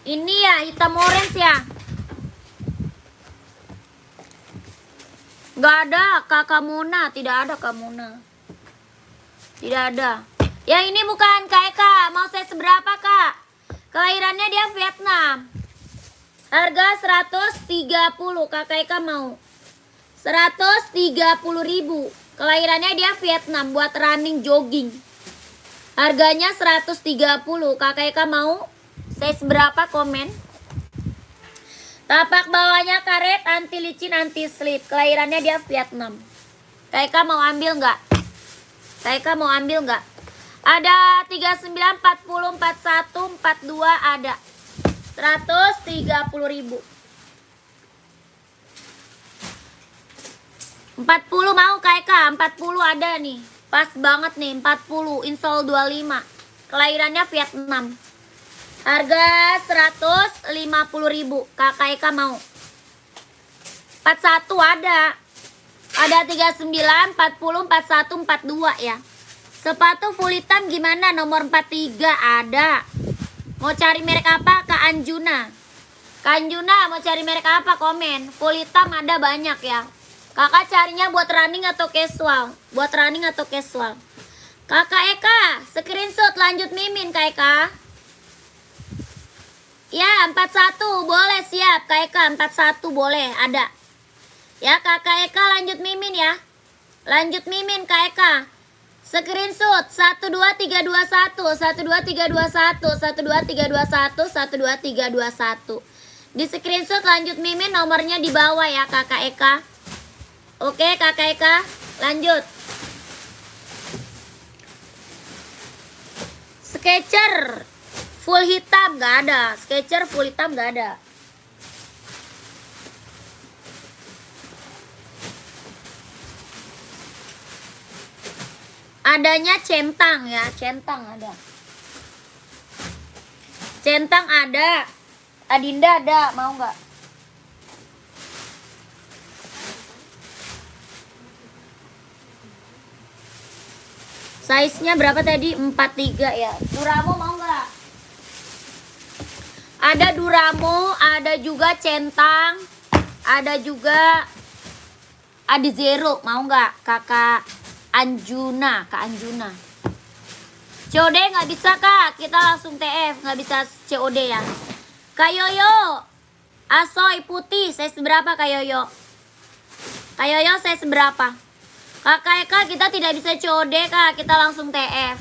Ini ya hitam orange ya. Gak ada Kakak Mona. Tidak ada Kak Mona. Tidak ada. Yang ini bukan Kak Eka. Mau saya seberapa Kak? Kelahirannya dia Vietnam. Harga 130. Kakak Eka mau 130.000. Kelahirannya dia Vietnam. Buat running jogging. Harganya 130. Kakak Eka mau? Saya seberapa komen? Tapak bawahnya karet, anti licin, anti slip. Kelahirannya dia Vietnam. Kak Eka mau ambil nggak? Kak Eka mau ambil nggak? Ada 39, 40, 41, 42 ada. 130.000. 40 mau Kak Eka? 40 ada nih. Pas banget nih 40. Insol 25. Kelahirannya Vietnam. Harga 150.000. Kakak Eka mau? 41 ada. Ada 39, 40, 41, 42 ya. Sepatu full hitam gimana? Nomor 43 ada. Mau cari merek apa? Kak Anjuna. Kak Anjuna mau cari merek apa? Komen. Full hitam ada banyak ya. Kakak carinya buat running atau casual? Buat running atau casual? Kakak Eka, screenshot lanjut mimin Kak Eka. Ya 41 boleh siap Kak Eka. 41 boleh ada. Ya Kakak Eka lanjut mimin ya. Lanjut mimin Kak Eka. Screenshot 12321 12321 12321 12321. Di screenshot lanjut mimin, nomornya di bawah ya Kakak Eka. Oke Kakak Eka, lanjut. Sketcher full hitam gak ada. Sketcher full hitam gak ada. Adanya centang ya, centang ada. Centang ada. Adinda ada, mau nggak? Size-nya berapa tadi? 43 ya. Duramo mau nggak? Ada Duramo, ada juga centang, ada juga Adizero, mau nggak Kakak Anjuna? Kak Anjuna. COD nggak bisa Kak, kita langsung TF, nggak bisa COD ya. Kak Yoyo, Asoy putih, saya seberapa Kak Yoyo? Kak Yoyo saya seberapa? Kakak Eka kita tidak bisa COD Kak, kita langsung TF.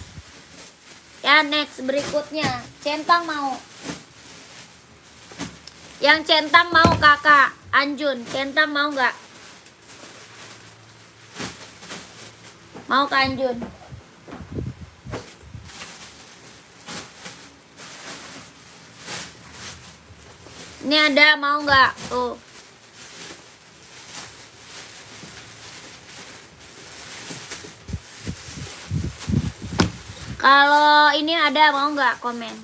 Ya next berikutnya, centang mau. Yang centang mau Kakak Anjun, centang mau nggak? Mau Kak Anjun? Ini ada, mau nggak? Tuh. Kalau ini ada, mau nggak? Komen.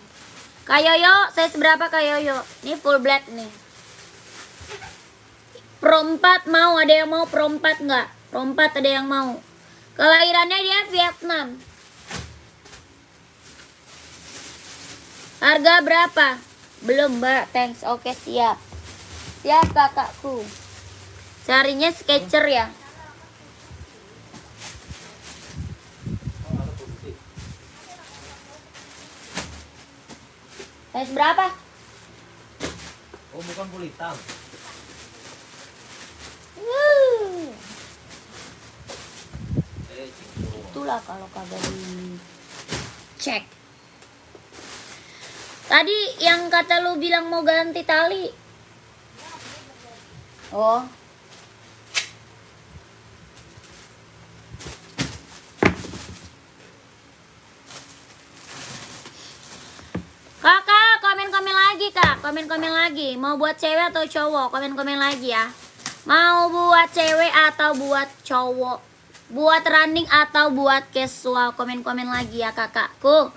Kak Yoyo, saya seberapa Kak Yoyo? Ini full black nih. Pro 4 mau, ada yang mau Pro 4 nggak? Pro 4 ada yang mau. Kelahirannya dia Vietnam. Harga berapa? Belum Mbak, thanks. Oke siap. Siap kakakku. Carinya Sketcher ya. Size berapa? Oh bukan full hitam. Itulah kalau kagak dicek. Tadi yang kata lu bilang mau ganti tali. Oh. Kakak, komen-komen lagi kak. Komen-komen lagi. Mau buat cewek atau cowok? Komen-komen lagi ya. Mau buat cewek atau buat cowok? Buat running atau buat casual? Komen-komen lagi ya kakakku.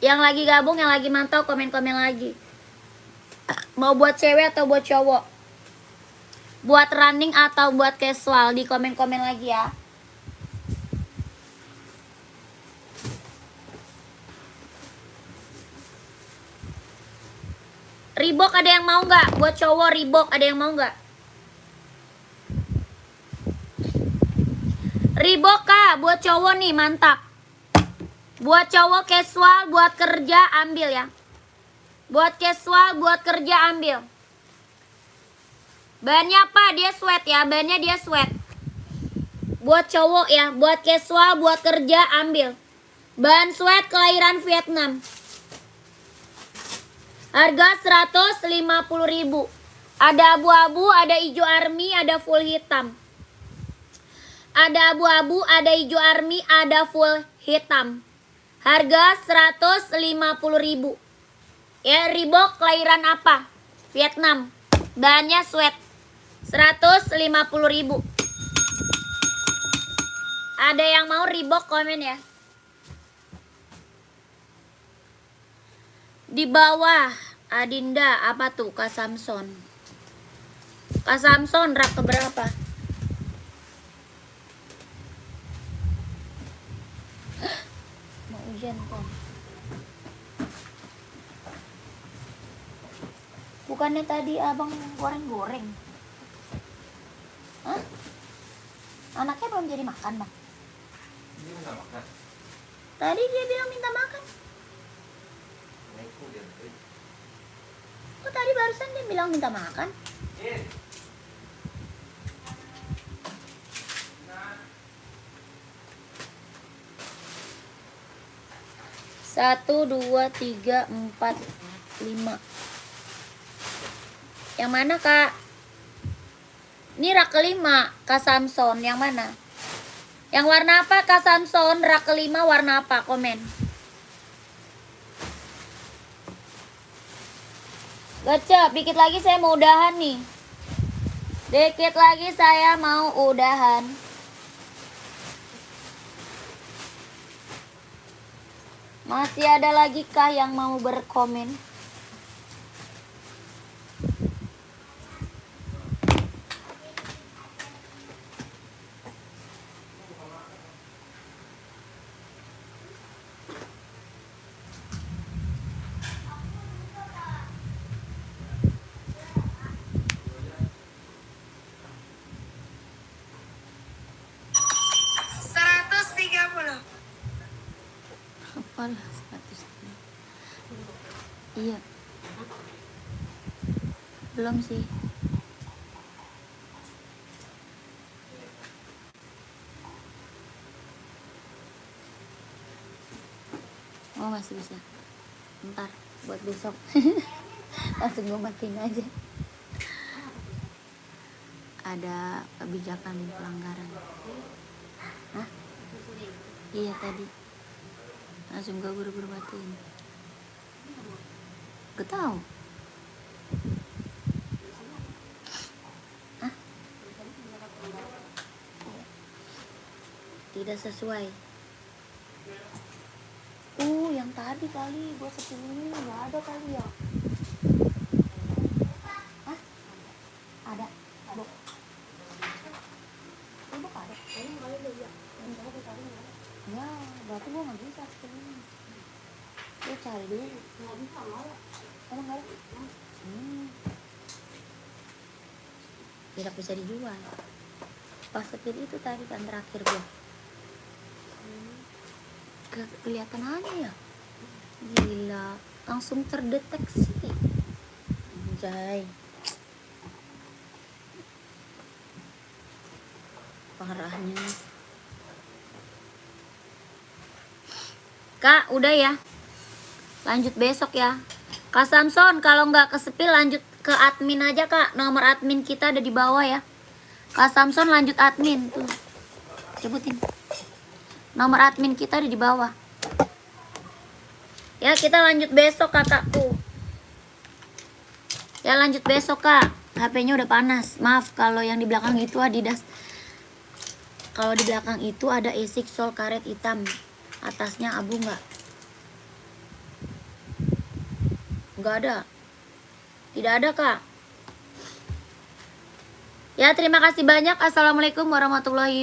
Yang lagi gabung, yang lagi mantau, komen-komen lagi. Mau buat cewek atau buat cowok? Buat running atau buat casual? Di komen-komen lagi ya. Reebok ada yang mau nggak? Buat cowok Reebok ada yang mau nggak? Reebok kak, buat cowok nih mantap. Buat cowok casual, buat kerja ambil ya. Buat casual, buat kerja ambil. Bahannya apa? Dia sweat ya, bahannya dia sweat. Buat cowok ya, buat casual, buat kerja ambil. Bahan sweat kelahiran Vietnam. Harga 150.000. Ada abu-abu, ada hijau army, ada full hitam. Ada abu-abu, ada hijau army, ada full hitam. Harga 150.000. Ya, Reebok kelahiran apa? Vietnam. Bahannya sweat. 150.000. Ada yang mau Reebok komen ya. Di bawah Adinda apa tuh Kak Samson? Kak Samson rak keberapa? Mau hujan kok. Bukannya tadi abang goreng-goreng? Hah? Anaknya belum jadi makan bang? Dia nggak makan. Tadi dia bilang minta makan. Neko dia. Kok tadi barusan dia bilang minta makan? Satu, dua, tiga, empat, lima. Yang mana kak? Ini rak kelima Kak Samson. Yang mana? Yang warna apa Kak Samson? Rak kelima warna apa? Komen. Gacap, dikit lagi saya mau udahan nih. Dikit lagi saya mau udahan. Masih ada lagi kah yang mau berkomen? Apalah 100. Iya. Belum sih. Oh masih bisa. Ntar buat besok. Langsung gue matiin aja. Ada kebijakan pelanggaran. Hah? Iya tadi. Langsung gue buru-buru matiin. Gak tau. Hah? Tidak sesuai. Yang tadi kali gue sepilih nggak ada kali ya. Hah? Ada. Bok. Bok ada. Ya, berarti gue nggak bisa sepilih. Gue cari dulu. Emang nggak ada? Tidak bisa dijual. Pas sepil itu tadi kan terakhir gue. Kelihatan aja ya. Gila, langsung terdeteksi. Anjay. Parahnya. Kak, udah ya. Lanjut besok ya. Kak Samson, kalau nggak kesepil lanjut ke admin aja kak. Nomor admin kita ada di bawah ya. Kak Samson lanjut admin tuh. Sebutin. Nomor admin kita ada di bawah. Ya kita lanjut besok kakakku. Ya lanjut besok kak. HP-nya udah panas. Maaf kalau yang di belakang itu Adidas. Kalau di belakang itu ada Asics sol karet hitam. Atasnya abu nggak? Nggak ada. Tidak ada kak. Ya terima kasih banyak. Assalamualaikum warahmatullahi wabarakatuh.